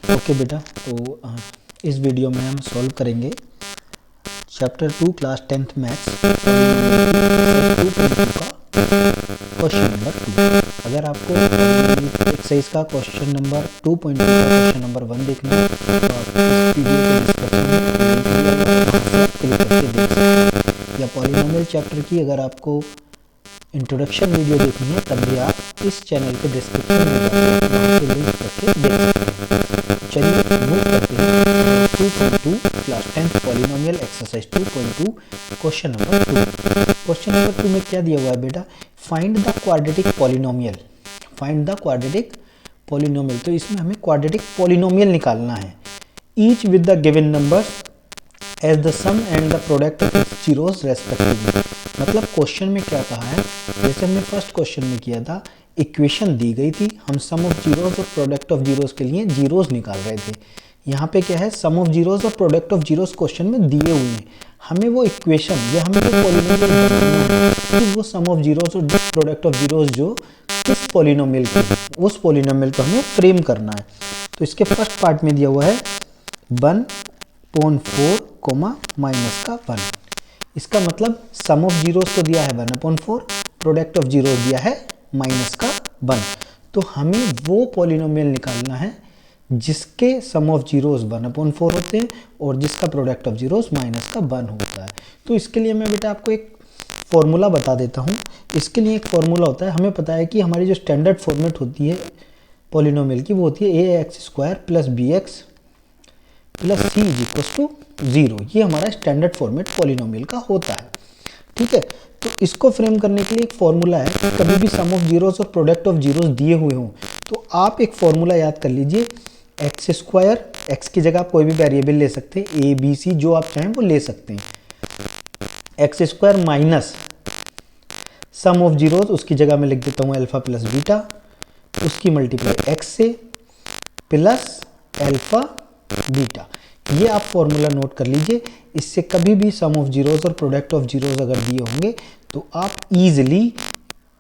Okay बेटा, तो इस वीडियो में हम सॉल्व करेंगे chapter 2 class 10th maths question number 2। अगर आपको एक्सरसाइज का क्वेश्चन नंबर 2.2 का क्वेश्चन नंबर 1 देखना है तो आप इस वीडियो के डिस्क्रिप्शन में क्लिक करके देख सकते हैं, या पॉलिनोमियल चैप्टर की अगर आपको इंट्रोडक्शन वीडियो देखनी है तब भी आप इस चैनल के डिस्क्रिप्शन में जाकर लिंक करके देख सकते हैं। चलिए मूव करते हैं 2.2 class 10th polynomial exercise 2.2 question number 2। Question number 2 में क्या दिया हुआ है बेटा? Find the quadratic polynomial. Find the quadratic polynomial, तो इसमें हमें क्वाड्रेटिक पॉलिनोमियल निकालना है। Each with the given numbers as the sum and the product of its zeros respectively. मतलब क्वेश्चन में क्या कहा है, जैसे हमने फर्स्ट क्वेश्चन में किया था, इक्वेशन दी गई थी, हम सम ऑफ जीरोस और प्रोडक्ट ऑफ जीरोस के लिए जीरोस निकाल रहे थे। यहाँ पे क्या है, सम ऑफ जीरोस और प्रोडक्ट ऑफ जीरोस क्वेश्चन में दिए हुए हैं, हमें वो इक्वेशन या हमें वो पॉलिनोमियल बनाना है कि वो सम ऑफ जीरोस और प्रोडक्ट ऑफ जीरोस जो किस पॉलिनोमियल के, उस पॉलिनोमियल को हमें फ्रेम करना है। तो इसके फर्स्ट पार्ट में दिया हुआ है 1/4 माइनस का 1। इसका मतलब सम ऑफ जीरोस तो दिया है 1/4, प्रोडक्ट ऑफ जीरोस दिया है माइनस का 1। तो हमें वो पॉलिनोमियल निकालना है जिसके सम ऑफ जीरोस 1/4 होते हैं और जिसका प्रोडक्ट ऑफ जीरोस माइनस का 1 होता है। तो इसके लिए मैं बेटा आपको एक फॉर्मूला बता देता हूँ। इसके लिए एक फॉर्मूला होता है, हमें पता है कि हमारी जो स्टैंडर्ड फॉर्मेट होती है पॉलिनोमियल की वो होती है ax² plus bx plus c is equal to 0। ये हमारा स्टैंडर्ड फॉर्मेट पॉलिनोमियल का होता है, ठीक है। तो इसको फ्रेम करने के लिए एक फॉर्मूला है, कभी भी सम ऑफ जीरोस और प्रोडक्ट ऑफ जीरोस दिए हुए हों तो आप एक फॉर्मूला याद कर लीजिए, x², x की जगह आप कोई भी वेरिएबल ले सकते हैं, a b c जो आप चाहें वो ले सकते हैं। x² minus sum of zeros, उसकी जगह मैं लिख देता हूँ अल्फा प्लस बीटा, उसकी मल्टीप्लाई x से प्लस अल्फा बीटा। ये आप फॉर्मूला नोट कर लीजिए। इससे कभी भी सम ऑफ जीरोस और प्रोडक्ट ऑफ जीरोस अगर दिए होंगे तो आप इजीली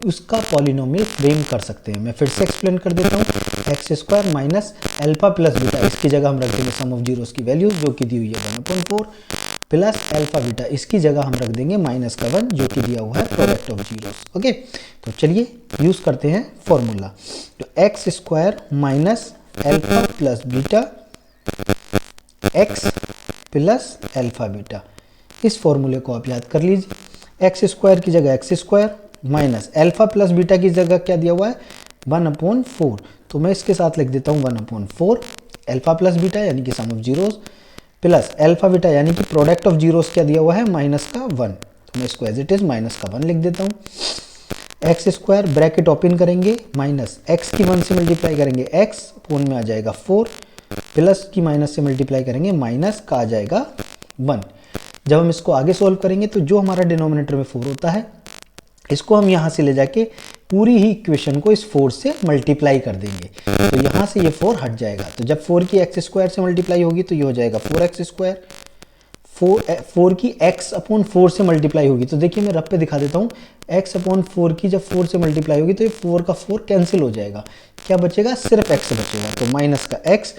उसका पॉलिनोमियल फ्रेम कर सकते हैं। मैं फिर से एक्सप्लेन कर देता हूँ, x² minus alpha plus beta, इसकी जगह हम रख देंगे सम ऑफ जीरोस की वैल्यू जो कि दी हुई है 1/4 प्लस अल्फा बीटा, इसकी जगह हम रख देंगे माइनस का 1 जो कि दिया हुआ है प्रोडक्ट ऑफ जीरोस। ओके, तो चलिए यूज करते हैं फॉर्मूला। तो x² minus alpha plus beta x plus alpha beta, इस फॉर्मूले को आप याद कर लीजिए। x² की जगह x² minus alpha plus beta की जगह क्या दिया हुआ है 1/4, तो मैं इसके साथ लिख देता हूँ 1/4 अल्फा प्लस बीटा यानी कि sum of zeros plus alpha beta यानी कि प्रोडक्ट ऑफ जीरोस क्या दिया हुआ है माइनस का 1, तो मैं इसको एज इट इज माइनस का 1 लिख देता हूँ। x² ब्रैकेट ओपन करेंगे माइनस x की 1 से मल्टीप्लाई करेंगे x पूर्ण में आ जाएगा 4 प्लस की माइनस से मल्टीप्लाई करेंगे माइनस का आ जाएगा 1। जब हम इसको आगे सोल्व करेंगे तो जो हमारा डिनोमिनेटर में 4 होता है इसको हम यहाँ से ले जाके पूरी ही इक्वेशन को इस 4 से मल्टीप्लाई कर देंगे, तो यहाँ से ये 4 हट जाएगा। तो जब 4 की x² से मल्टीप्लाई होगी तो ये हो जाएगा 4x², 4 की x/4 से मल्टीप्लाई होगी तो देखिए मैं रफ पे दिखा देता हूँ, x/4 की जब 4 से मल्टीप्लाई होगी तो ये 4 का 4 कैंसिल हो जाएगा, क्या बचेगा, सिर्फ x बचेगा, तो माइनस का x।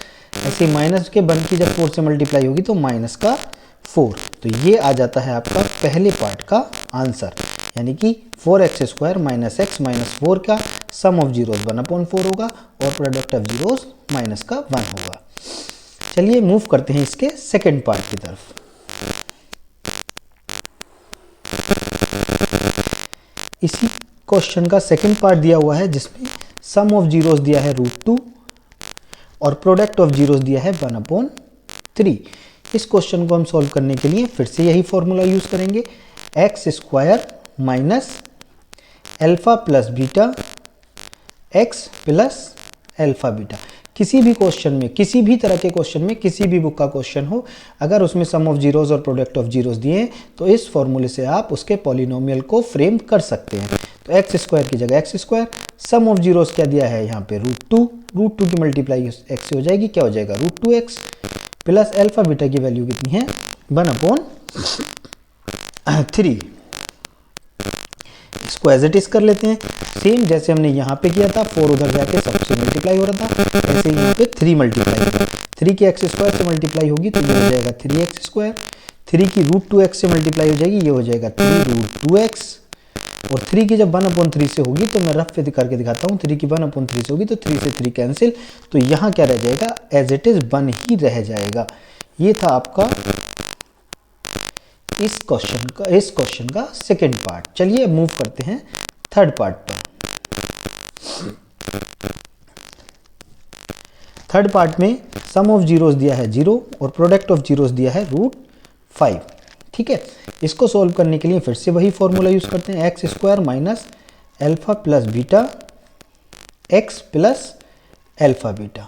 ऐसे माइनस के 1 की जब 4 से मल्टीप्लाई होगी तो माइनस का 4। तो ये आ जाता है आपका पहले पार्ट का आंसर, यानी कि 4x² माइनस x माइनस 4 का सम ऑफ जीरोस 1/4 होगा और प्रोडक्ट ऑफ जीरोस माइनस का 1 होगा। चलिए मूव करते हैं इसके सेकेंड पार्ट की तरफ। इसी क्वेश्चन का सेकंड पार्ट दिया हुआ है जिसमें सम ऑफ जीरोस दिया है √2 और प्रोडक्ट ऑफ जीरोस दिया है 1/3। इस क्वेश्चन को हम सॉल्व करने के लिए फिर से यही फॉर्मूला यूज करेंगे, x² minus alpha plus beta x plus alpha beta. किसी भी क्वेश्चन में, किसी भी तरह के क्वेश्चन में, किसी भी बुक का क्वेश्चन हो, अगर उसमें सम ऑफ जीरोस और प्रोडक्ट ऑफ जीरोस दिए हैं तो इस फॉर्मूले से आप उसके पॉलिनोमियल को फ्रेम कर सकते हैं। तो x² की जगह x², सम ऑफ जीरोस क्या दिया है यहाँ पे √2 की मल्टीप्लाई x से हो जाएगी, क्या हो जाएगा √2x प्लस अल्फा बीटा की वैल्यू कितनी है 1/3। इसको एज इट इज कर लेते हैं, सेम जैसे हमने यहाँ पे किया था, 4 उधर जाके सबसे मल्टीप्लाई हो रहा था, ऐसे ही यहाँ पे 3 मल्टीप्लाई होगा, 3 की x स्क्वायर से मल्टीप्लाई होगी तो ये हो जाएगा 3x स्क्वायर, 3 की √2x से मल्टीप्लाई हो जाएगी, ये हो जाएगा 3√2x, और 3 की जब 1/3 से होगी तो मैं रफ पे करके दिखाता हूँ, 3 की 1/3 से होगी तो 3 से 3 कैंसिल, तो यहाँ क्या रह जाएगा, एज इट इज 1 ही रह जाएगा। ये था आपका इस क्वेश्चन का सेकंड पार्ट। चलिए मूव करते हैं थर्ड पार्ट पर। थर्ड पार्ट में सम ऑफ जीरोस दिया है 0 और प्रोडक्ट ऑफ जीरोस दिया है √5। ठीक है, इसको सॉल्व करने के लिए फिर से वही फॉर्मूला यूज करते हैं, x square minus alpha plus beta x plus alpha beta,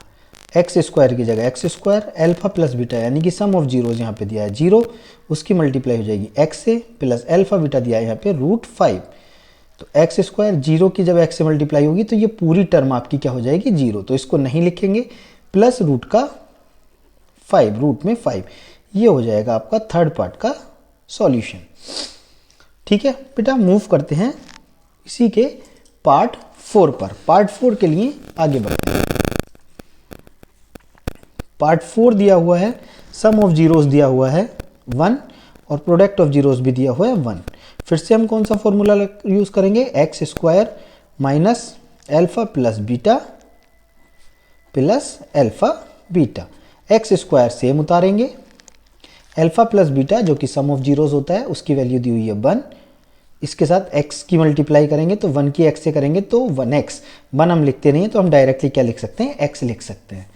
x square की जगह x square, alpha plus beta यानी कि सम ऑफ जीरोस यहाँ पे दिया है 0, उसकी मल्टीप्लाई हो जाएगी एक्स से, प्लस एल्फा बीटा दिया है यहाँ पे √5, तो एक्स स्क्वायर 0 की जब एक्स से मल्टीप्लाई होगी तो ये पूरी टर्म आपकी क्या हो जाएगी 0, तो इसको नहीं लिखेंगे, प्लस रूट का 5, रूट में 5, ये हो जाएगा आपका थर्ड पार्ट का सॉल्यूशन। ठीक है बेटा, मूव करते हैं इसी के पार्ट 4 पर। पार्ट 4 के लिए आगे बढ़ते हैं। पार्ट 4 दिया हुआ है, सम ऑफ जीरोस दिया हुआ है 1 और प्रोडक्ट ऑफ जीरोस भी दिया हुआ है 1। फिर से हम कौन सा फॉर्मूला यूज करेंगे, x square minus alpha plus beta plus alpha beta, x square same उतारेंगे, एल्फा प्लस बीटा जो कि सम ऑफ जीरोस होता है उसकी वैल्यू दी हुई है 1, इसके साथ x की मल्टीप्लाई करेंगे तो 1 की x से करेंगे तो 1x, 1 हम लिखते नहीं हैं तो हम डायरेक्टली क्या लिख सकते हैं, x लिख सकते हैं,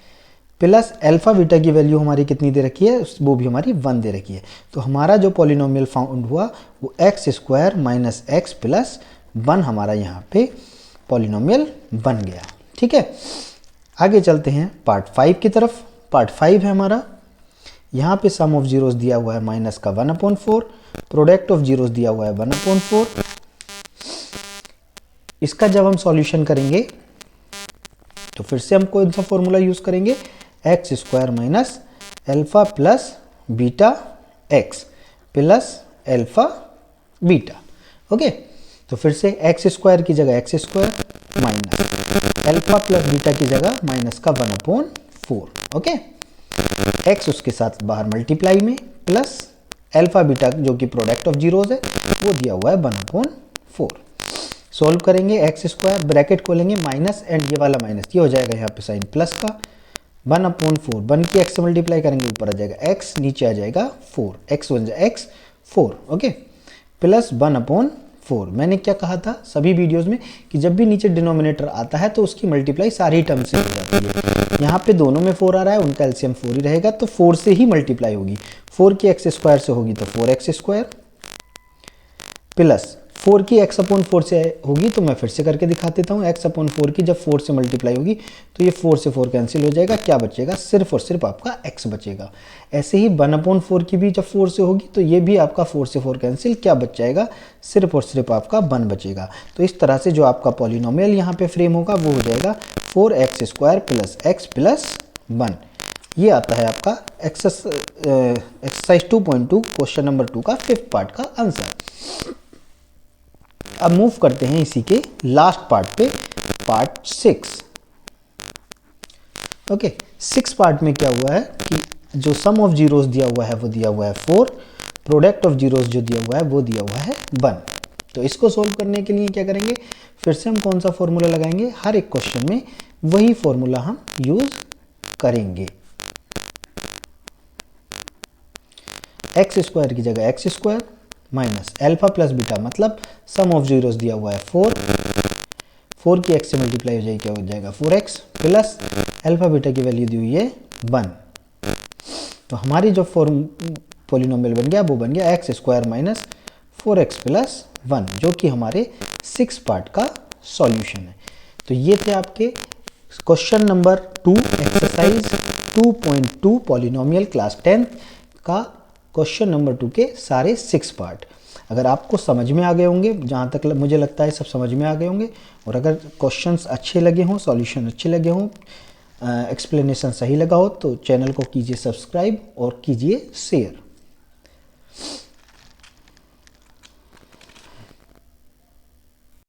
प्लस एल्फा बीटा की वैल्यू हमारी कितनी दे रखी है, वो भी हमारी 1 दे रखी है। तो हमारा जो पॉलिनोमियल फाउंड हुआ वो x square minus x plus 1 हमारा यहाँ पे पॉलिनोमियल बन गया। ठीक है, आगे चलते हैं पार्ट 5 की तरफ। पार्ट 5 है हमारा, यहाँ पे सम ऑफ जीरोस दिया हुआ है माइनस का 1/4, प्रोडक्ट ऑफ जीरोस दिया हुआ है 1/4। इसका जब हम सॉल्यूशन करेंगे तो फिर से हम कौन सा फॉर्मूला यूज करेंगे, x square minus alpha plus beta x plus alpha beta. Okay, तो फिर से एक्स स्क्वायर की जगह x square minus alpha plus beta की जगह माइनस का 1/4। ओके, एक्स उसके साथ बाहर मल्टीप्लाई में, प्लस एल्फा बीटा जो कि प्रोडक्ट ऑफ जीरोस है वो दिया हुआ है 1/4। सॉल्व करेंगे, एक्स स्क्वायर ब्रैकेट खोलेंगे माइनस एंड ये वाला माइनस, ये हो जाएगा यहाँ पे साइन प्लस का 1/4, 1 की एक्स से मल्टीप्लाई करेंगे ऊपर आ जाएगा एक्स, नीचे आ जाएगा 4, एक्स 1 एक्स 4। Okay, plus 1/4। मैंने क्या कहा था सभी वीडियोस में कि जब भी नीचे डिनोमिनेटर आता है तो उसकी मल्टीप्लाई सारी टर्म से हो जाती है। यहाँ पे दोनों में 4 आ रहा है, उनका एलसीएम 4 ही रहेगा तो 4 से ही मल्टीप्लाई होगी, 4 की एक्स स्क्वायर से होगी तो 4x स्क्वायर, प्लस 4 की x/4 से होगी तो मैं फिर से करके दिखा देता हूँ, x/4 की जब 4 से मल्टीप्लाई होगी तो ये 4 से 4 कैंसिल हो जाएगा, क्या बचेगा, सिर्फ और सिर्फ आपका x बचेगा। ऐसे ही 1/4 की भी जब 4 से होगी तो ये भी आपका 4 से 4 कैंसिल, क्या बच जाएगा, सिर्फ और सिर्फ आपका 1 बचेगा। तो इस तरह से जो आपका पॉलिनोमियल यहाँ पे फ्रेम होगा वो हो जाएगा 4x square plus x plus 1। ये आता है आपका एक्सरसाइज 2.2 क्वेश्चन नंबर 2 का 5th पार्ट का आंसर। अब मूव करते हैं इसी के लास्ट पार्ट पे, पार्ट 6। ओके, 6 पार्ट में क्या हुआ है कि जो सम ऑफ जीरोस दिया हुआ है वो दिया हुआ है 4, प्रोडक्ट ऑफ जीरोस जो दिया हुआ है वो दिया हुआ है 1। तो इसको सोल्व करने के लिए क्या करेंगे, फिर से हम कौन सा फॉर्मूला लगाएंगे, हर एक क्वेश्चन में वही फॉर्मूला हम यूज करेंगे। एक्स स्क्वायर की जगह x square minus alpha plus beta, मतलब सम ऑफ जीरोस दिया हुआ है 4 की एक्स से मल्टीप्लाई हो जाएगी, क्या हो जाएगा 4x, प्लस एल्फा बीटा की वैल्यू दी हुई है 1। तो हमारी जो पॉलिनोमियल बन गया वो बन गया x square minus 4x plus 1, जो कि हमारे 6 पार्ट का सॉल्यूशन है। तो ये थे आपके question number 2 exercise 2.2 polynomial class 10 का क्वेश्चन नंबर 2 के सारे 6 पार्ट। अगर आपको समझ में आ गए होंगे, जहाँ तक मुझे लगता है सब समझ में आ गए होंगे, और अगर क्वेश्चंस अच्छे लगे हों, सॉल्यूशन अच्छे लगे हों, एक्सप्लेनेशन सही लगा हो तो चैनल को कीजिए सब्सक्राइब और कीजिए शेयर।